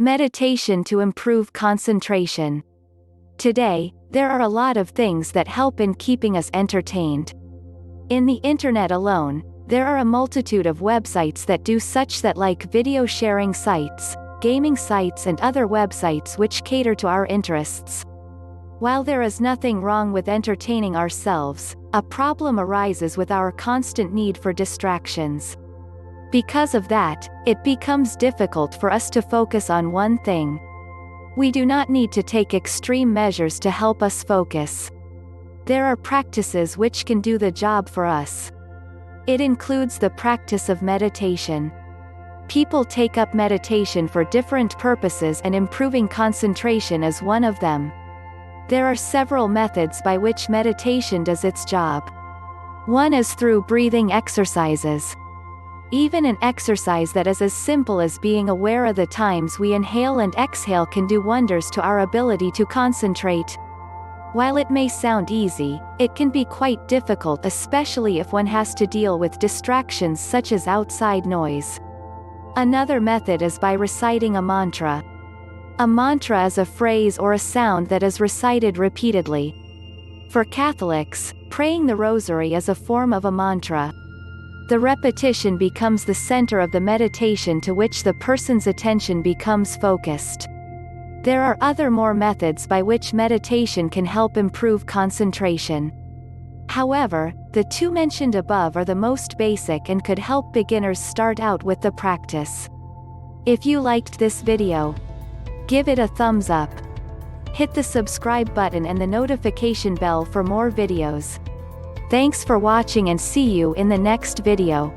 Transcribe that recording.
Meditation to improve concentration. Today, there are a lot of things that help in keeping us entertained. In the internet alone, there are a multitude of websites that do such that, like video sharing sites, gaming sites and other websites which cater to our interests. While there is nothing wrong with entertaining ourselves, a problem arises with our constant need for distractions. Because of that, it becomes difficult for us to focus on one thing. We do not need to take extreme measures to help us focus. There are practices which can do the job for us. It includes the practice of meditation. People take up meditation for different purposes, and improving concentration is one of them. There are several methods by which meditation does its job. One is through breathing exercises. Even an exercise that is as simple as being aware of the times we inhale and exhale can do wonders to our ability to concentrate. While it may sound easy, it can be quite difficult, especially if one has to deal with distractions such as outside noise. Another method is by reciting a mantra. A mantra is a phrase or a sound that is recited repeatedly. For Catholics, praying the Rosary is a form of a mantra. The repetition becomes the center of the meditation, to which the person's attention becomes focused. There are other more methods by which meditation can help improve concentration. However, the two mentioned above are the most basic and could help beginners start out with the practice. If you liked this video, give it a thumbs up. Hit the subscribe button and the notification bell for more videos. Thanks for watching and see you in the next video.